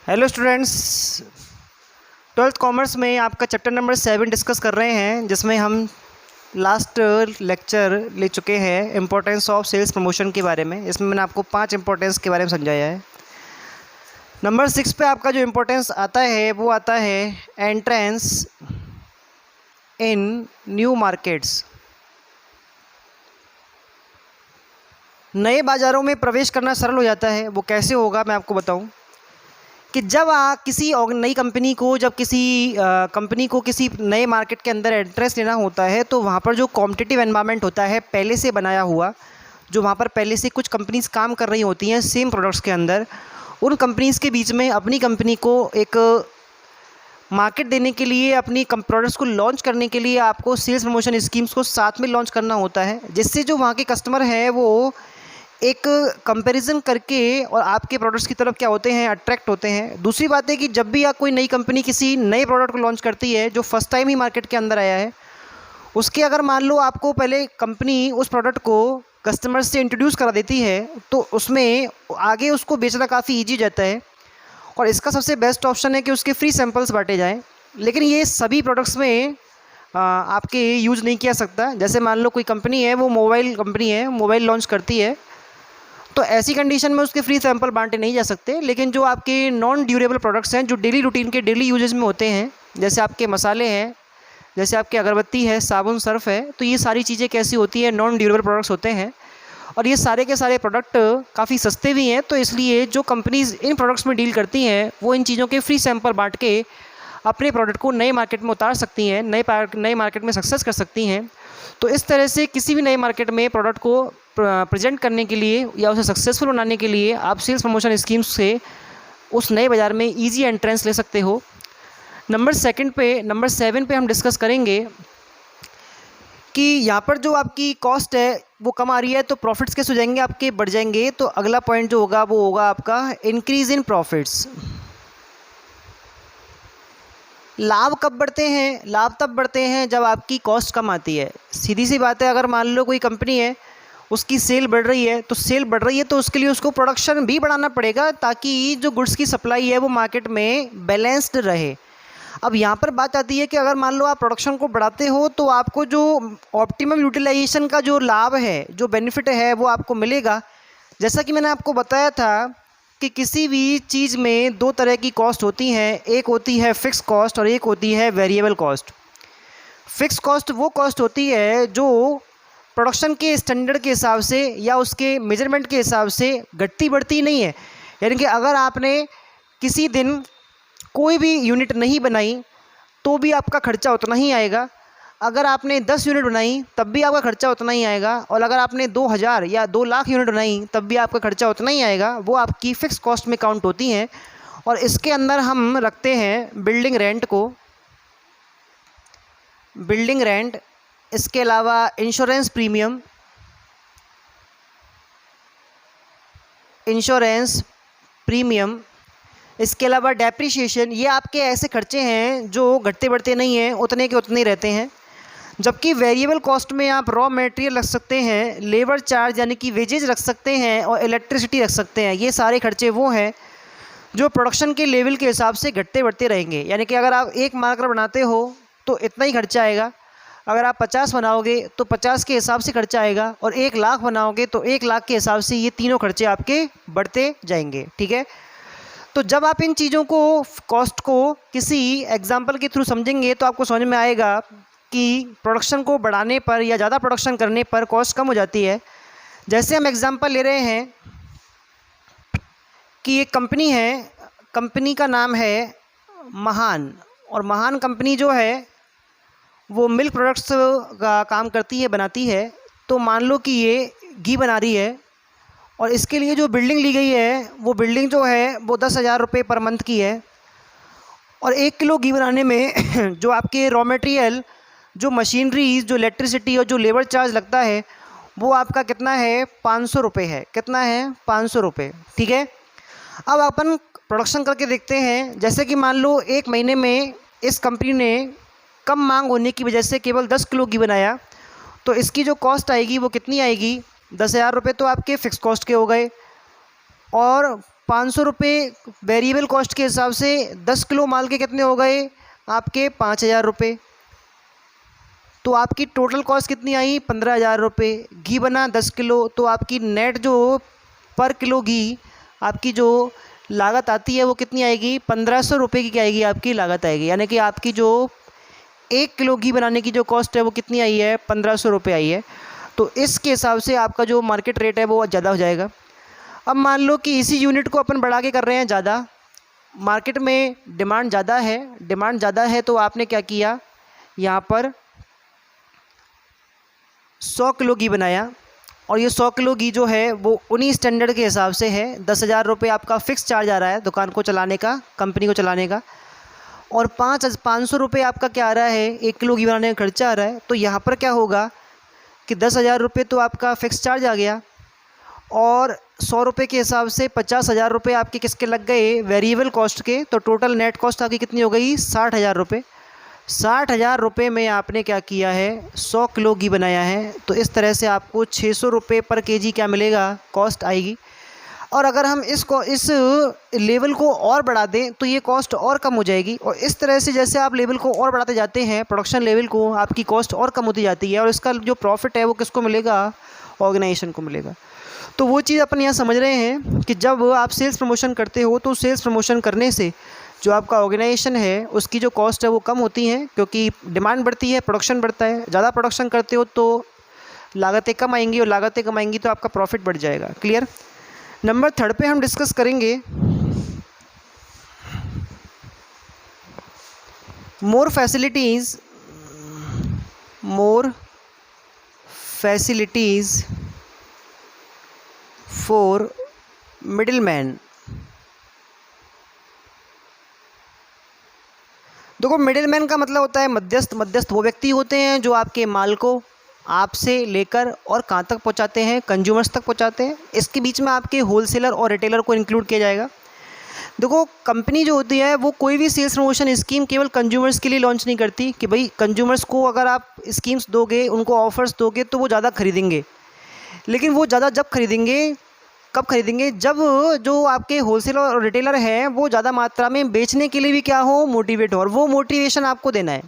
Hello students, twelfth commerce में आपका chapter number 7 discuss कर रहे हैं, जिसमें हम लास्ट लेक्चर ले चुके हैं इम्पोर्टेंस ऑफ सेल्स प्रमोशन के बारे में। इसमें मैंने आपको 5 इम्पोर्टेंस के बारे में समझाया है। नंबर 6 पे आपका जो इम्पोर्टेंस आता है वो आता है एंट्रेंस इन न्यू मार्केट्स। नए बाज़ारों में प्रवेश करना सरल हो जाता है। वो कैसे होगा मैं आपको बताऊं कि जब किसी नई कंपनी को किसी नए मार्केट के अंदर एंट्रेंस लेना होता है, तो वहाँ पर जो कॉम्पिटिटिव एनवायरनमेंट होता है पहले से बनाया हुआ, जो वहाँ पर पहले से कुछ कंपनीज़ काम कर रही होती हैं सेम प्रोडक्ट्स के अंदर, उन कंपनीज़ के बीच में अपनी कंपनी को एक मार्केट देने के लिए, अपनी प्रोडक्ट्स को लॉन्च करने के लिए आपको सेल्स प्रमोशन स्कीम्स को साथ में लॉन्च करना होता है, जिससे जो वहाँ के कस्टमर हैं वो एक कंपैरिजन करके और आपके प्रोडक्ट्स की तरफ क्या होते हैं, अट्रैक्ट होते हैं। दूसरी बात है कि जब भी कोई नई कंपनी किसी नए प्रोडक्ट को लॉन्च करती है जो फर्स्ट टाइम ही मार्केट के अंदर आया है, उसके अगर मान लो आपको पहले कंपनी उस प्रोडक्ट को कस्टमर से इंट्रोड्यूस करा देती है, तो उसमें आगे उसको बेचना काफ़ी ईजी जाता है। और इसका सबसे बेस्ट ऑप्शन है कि उसके फ्री सैम्पल्स बांटे जाएँ। लेकिन ये सभी प्रोडक्ट्स में आपके यूज़ नहीं किया सकता। जैसे मान लो कोई कंपनी है, वो मोबाइल कंपनी है, मोबाइल लॉन्च करती है, तो ऐसी कंडीशन में उसके फ्री सैंपल बांटे नहीं जा सकते। लेकिन जो आपके नॉन ड्यूरेबल प्रोडक्ट्स हैं, जो डेली रूटीन के डेली यूजेस में होते हैं, जैसे आपके मसाले हैं, जैसे आपके अगरबत्ती है, साबुन, सर्फ है, तो ये सारी चीज़ें कैसी होती हैं, नॉन ड्यूरेबल प्रोडक्ट्स होते हैं। और ये सारे के सारे प्रोडक्ट काफ़ी सस्ते भी हैं, तो इसलिए जो कंपनीज़ इन प्रोडक्ट्स में डील करती हैं वो इन चीज़ों के फ्री सैंपल बांट के अपने प्रोडक्ट को नए मार्केट में उतार सकती हैं, नए मार्केट में सक्सेस कर सकती हैं। तो इस तरह से किसी भी नए मार्केट में प्रोडक्ट को प्रेजेंट करने के लिए या उसे सक्सेसफुल बनाने के लिए आप सेल्स प्रमोशन स्कीम्स से उस नए बाज़ार में इजी एंट्रेंस ले सकते हो। नंबर 7 पे हम डिस्कस करेंगे कि यहाँ पर जो आपकी कॉस्ट है वो कम आ रही है, तो प्रॉफिट्स कैसे हो जाएंगे, आपके बढ़ जाएंगे। तो अगला पॉइंट जो होगा वो होगा आपका इंक्रीज़ इन प्रॉफिट्स। लाभ कब बढ़ते हैं? लाभ तब बढ़ते हैं जब आपकी कॉस्ट कम आती है। सीधी सी बात है, अगर मान लो कोई कंपनी है, उसकी सेल बढ़ रही है, तो उसके लिए उसको प्रोडक्शन भी बढ़ाना पड़ेगा, ताकि जो गुड्स की सप्लाई है वो मार्केट में बैलेंस्ड रहे। अब यहाँ पर बात आती है कि अगर मान लो आप प्रोडक्शन को बढ़ाते हो, तो आपको जो ऑप्टिमम यूटिलाइजेशन का जो लाभ है, जो बेनिफिट है, वो आपको मिलेगा। जैसा कि मैंने आपको बताया था कि किसी भी चीज़ में दो तरह की कॉस्ट होती हैं, एक होती है फिक्स कॉस्ट और एक होती है वेरिएबल कॉस्ट। फिक्स कॉस्ट वो कॉस्ट होती है जो प्रोडक्शन के स्टैंडर्ड के हिसाब से या उसके मेजरमेंट के हिसाब से घटती बढ़ती नहीं है। यानी कि अगर आपने किसी दिन कोई भी यूनिट नहीं बनाई तो भी आपका खर्चा उतना ही आएगा। अगर आपने 10 यूनिट बनाई तब भी आपका खर्चा उतना ही आएगा, और अगर आपने 2000 या 2 लाख यूनिट बनाई तब भी आपका खर्चा उतना ही आएगा। वो आपकी फ़िक्स कॉस्ट में काउंट होती हैं। और इसके अंदर हम रखते हैं बिल्डिंग रेंट को, बिल्डिंग रेंट, इसके अलावा इंश्योरेंस प्रीमियम, इसके अलावा डेप्रिसिएशन। ये आपके ऐसे खर्चे हैं जो घटते बढ़ते नहीं हैं, उतने के उतने ही रहते हैं। जबकि वेरिएबल कॉस्ट में आप रॉ मटेरियल रख सकते हैं, लेबर चार्ज यानी कि वेजेज रख सकते हैं, और इलेक्ट्रिसिटी रख सकते हैं। ये सारे खर्चे वो हैं जो प्रोडक्शन के लेवल के हिसाब से घटते बढ़ते रहेंगे। यानी कि अगर आप 1 मार्कर बनाते हो तो इतना ही खर्चा आएगा, अगर आप 50 बनाओगे तो 50 के हिसाब से खर्चा आएगा, और 1 लाख बनाओगे तो 1 लाख के हिसाब से ये तीनों खर्चे आपके बढ़ते जाएंगे। ठीक है, तो जब आप इन चीज़ों को, कॉस्ट को किसी एग्जाम्पल के थ्रू समझेंगे तो आपको समझ में आएगा कि प्रोडक्शन को बढ़ाने पर या ज़्यादा प्रोडक्शन करने पर कॉस्ट कम हो जाती है। जैसे हम एग्जांपल ले रहे हैं कि एक कंपनी है, कंपनी का नाम है महान, और महान कंपनी जो है वो मिल्क प्रोडक्ट्स का काम करती है, बनाती है। तो मान लो कि ये घी बना रही है, और इसके लिए जो बिल्डिंग ली गई है वो बिल्डिंग जो है वो 10,000 रुपये पर मंथ की है। और 1 किलो घी बनाने में जो आपके रॉ मटेरियल, जो मशीनरी, जो इलेक्ट्रिसिटी और जो लेबर चार्ज लगता है वो आपका कितना है, 500 रुपये है। कितना है, 500 रुपये। ठीक है, अब अपन प्रोडक्शन करके देखते हैं। जैसे कि मान लो 1 महीने में इस कंपनी ने कम मांग होने की वजह से केवल 10 किलो घी बनाया, तो इसकी जो कॉस्ट आएगी वो कितनी आएगी, 10,000 रुपये तो आपके फ़िक्स कॉस्ट के हो गए। और ₹500 वेरिएबल कॉस्ट के हिसाब से 10 किलो माल के कितने हो गए आपके 5,000 रुपये। तो आपकी टोटल कॉस्ट कितनी आई 15,000 रुपये। घी बना 10 किलो, तो आपकी नेट जो पर किलो घी आपकी जो लागत आती है वो कितनी आएगी 1,500 रुपये की क्या आएगी आपकी लागत आएगी। यानी कि आपकी जो 1 किलो घी बनाने की जो कॉस्ट है वो कितनी आई है 1,500 रुपये आई है। तो इसके हिसाब से आपका जो मार्केट रेट है वो ज़्यादा हो जाएगा। अब मान लो कि इसी यूनिट को अपन बढ़ा के कर रहे हैं ज़्यादा, मार्केट में डिमांड ज़्यादा है तो आपने क्या किया यहाँ पर 100 किलो घी बनाया, और ये 100 किलो घी जो है वो उन्हीं स्टैंडर्ड के हिसाब से है। 10,000 रुपये आपका फ़िक्स चार्ज आ रहा है दुकान को चलाने का, कंपनी को चलाने का, और 500 रुपये आपका क्या आ रहा है 1 किलो घी बनाने का खर्चा आ रहा है। तो यहाँ पर क्या होगा कि 10,000 रुपये तो आपका फ़िक्स चार्ज आ गया, और 100 रुपये के हिसाब से 50,000 रुपये आपके किसके लग गए वेरिएबल कॉस्ट के। तो टोटल नेट कॉस्ट आपकी कितनी हो गई 60,000 रुपये। 60,000 रुपये में आपने क्या किया है 100 किलो घी बनाया है। तो इस तरह से आपको 600 रुपये पर केजी क्या मिलेगा कॉस्ट आएगी। और अगर हम इस लेवल को और बढ़ा दें तो ये कॉस्ट और कम हो जाएगी। और इस तरह से जैसे आप लेवल को और बढ़ाते जाते हैं प्रोडक्शन लेवल को, आपकी कॉस्ट और कम होती जाती है, और इसका जो प्रॉफिट है वो किसको मिलेगा ऑर्गेनाइजेशन को मिलेगा। तो वो चीज़ अपन यहाँ समझ रहे हैं कि जब आप सेल्स प्रमोशन करते हो तो सेल्स प्रमोशन करने से जो आपका ऑर्गेनाइजेशन है उसकी जो कॉस्ट है वो कम होती है, क्योंकि डिमांड बढ़ती है, प्रोडक्शन बढ़ता है। ज़्यादा प्रोडक्शन करते हो तो लागतें कम आएंगी, और लागतें कम आएंगी तो आपका प्रॉफिट बढ़ जाएगा। क्लियर। नंबर 3 पे हम डिस्कस करेंगे मोर फैसिलिटीज़ फॉर मिडिल मैन। देखो मिडिल मैन का मतलब होता है मध्यस्थ वो व्यक्ति होते हैं जो आपके माल को आपसे लेकर और कहाँ तक पहुँचाते हैं कंज्यूमर्स तक पहुँचाते हैं। इसके बीच में आपके होलसेलर और रिटेलर को इंक्लूड किया जाएगा। देखो कंपनी जो होती है वो कोई भी सेल्स प्रमोशन स्कीम केवल कंज्यूमर्स के लिए लॉन्च नहीं करती कि भाई कंज्यूमर्स को अगर आप स्कीम्स दोगे, उनको ऑफर्स दोगे तो वो ज़्यादा खरीदेंगे। लेकिन वो ज़्यादा कब खरीदेंगे जब जो आपके होलसेलर और रिटेलर हैं वो ज़्यादा मात्रा में बेचने के लिए भी क्या हो मोटिवेट हो, और वो मोटिवेशन आपको देना है।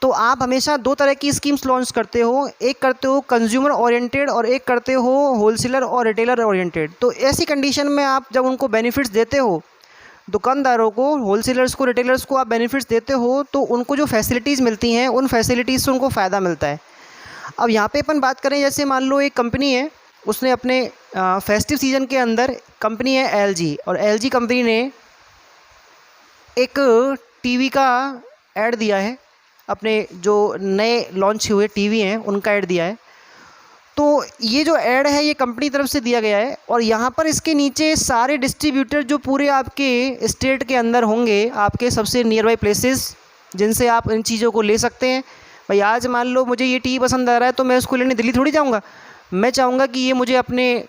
तो आप हमेशा 2 तरह की स्कीम्स लॉन्च करते हो, एक करते हो कंज्यूमर ओरिएंटेड और एक करते हो होलसेलर और रिटेलर ओरिएंटेड। तो ऐसी कंडीशन में आप जब उनको बेनिफिट्स देते हो, दुकानदारों को, होलसेलर्स को, रिटेलर्स को आप बेनिफिट्स देते हो, तो उनको जो फैसिलिटीज़ मिलती हैं उन फैसिलिटीज़ से उनको फ़ायदा मिलता है। अब यहाँ पे अपन बात करें, जैसे मान लो एक कंपनी है, उसने अपने फेस्टिव सीज़न के अंदर, कंपनी है LG, और LG कंपनी ने एक टीवी का ऐड दिया है, अपने जो नए लॉन्च हुए टीवी हैं उनका ऐड दिया है। तो ये जो ऐड है ये कंपनी तरफ से दिया गया है, और यहाँ पर इसके नीचे सारे डिस्ट्रीब्यूटर जो पूरे आपके स्टेट के अंदर होंगे, आपके सबसे नियर बाई प्लेसेस जिनसे आप इन चीज़ों को ले सकते हैं। भाई आज मान लो मुझे ये टीवी पसंद आ रहा है तो मैं उसको लेने दिल्ली थोड़ी जाऊँगा, मैं चाहूँगा कि ये मुझे अपने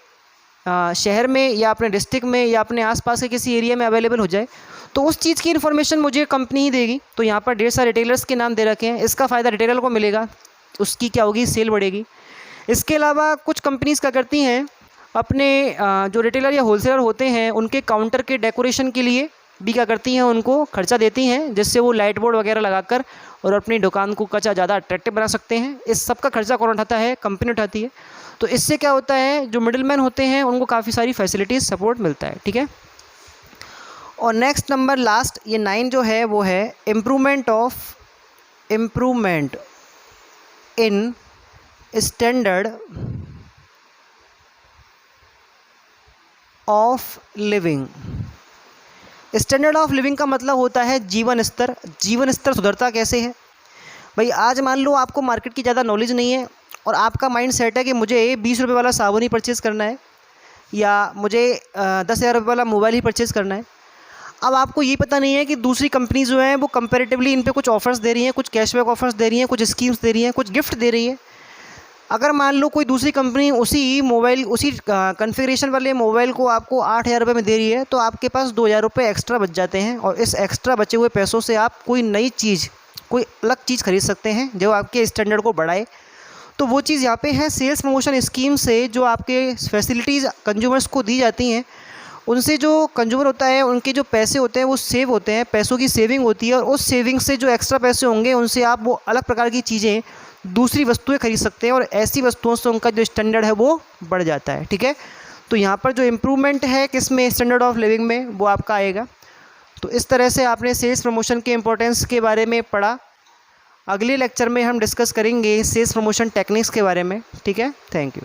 शहर में या अपने डिस्ट्रिक्ट में या अपने आसपास के किसी एरिया में अवेलेबल हो जाए। तो उस चीज़ की इन्फॉर्मेशन मुझे कंपनी ही देगी। तो यहाँ पर ढेर सारे रिटेलर्स के नाम दे रखे हैं, इसका फ़ायदा रिटेलर को मिलेगा, उसकी क्या होगी सेल बढ़ेगी। इसके अलावा कुछ कंपनीज़ क्या करती हैं, अपने जो रिटेलर या होलसेलर होते हैं उनके काउंटर के डेकोरेशन के लिए भी क्या करती हैं, उनको खर्चा देती हैं, जिससे वो लाइट बोर्ड वगैरह लगाकर और अपनी दुकान को कच्चा ज़्यादा अट्रैक्टिव बना सकते हैं। इस सब का खर्चा कौन उठाता है, कंपनी उठाती है। तो इससे क्या होता है, जो मिडिल मैन होते हैं उनको काफ़ी सारी फैसिलिटीज़ सपोर्ट मिलता है। ठीक है। और नेक्स्ट नंबर लास्ट ये 9 जो है वो है improvement in standard of living. Standard of living का मतलब होता है जीवन स्तर। जीवन स्तर सुधरता कैसे है भाई, आज मान लो आपको मार्केट की ज़्यादा नॉलेज नहीं है और आपका माइंड सेट है कि मुझे 20 रुपये वाला साबुन ही परचेज़ करना है, या मुझे 10,000 रुपये वाला मोबाइल ही परचेज़ करना है। अब आपको ये पता नहीं है कि दूसरी कंपनी जो है वो कंपैरेटिवली इन पे कुछ ऑफ़र्स दे रही हैं, कुछ कैशबैक ऑफ़र्स दे रही हैं, कुछ स्कीम्स दे रही हैं, कुछ गिफ्ट दे रही है। अगर मान लो कोई दूसरी कंपनी उसी कॉन्फ़िगरेशन वाले मोबाइल को आपको 8,000 रुपये में दे रही है, तो आपके पास 2,000 रुपये एक्स्ट्रा बच जाते हैं, और इस एक्स्ट्रा बचे हुए पैसों से आप कोई नई चीज़, कोई अलग चीज़ खरीद सकते हैं जो आपके स्टैंडर्ड को बढ़ाए। तो वो चीज़ यहाँ पे है सेल्स प्रमोशन स्कीम से जो आपके फैसिलिटीज़ कंज्यूमर्स को दी जाती हैं, उनसे जो कंज्यूमर होता है उनके जो पैसे होते हैं वो सेव होते हैं, पैसों की सेविंग होती है, और उस सेविंग से जो एक्स्ट्रा पैसे होंगे उनसे आप वो अलग प्रकार की चीज़ें, दूसरी वस्तुएं खरीद सकते हैं, और ऐसी वस्तुओं से उनका जो स्टैंडर्ड है वो बढ़ जाता है। ठीक है, तो यहाँ पर जो इम्प्रूवमेंट है किस में, स्टैंडर्ड ऑफ लिविंग में, वो आपका आएगा। तो इस तरह से आपने सेल्स प्रमोशन के इम्पोर्टेंस के बारे में पढ़ा। अगले लेक्चर में हम डिस्कस करेंगे सेल्स प्रमोशन टेक्निक्स के बारे में। ठीक है, थैंक यू।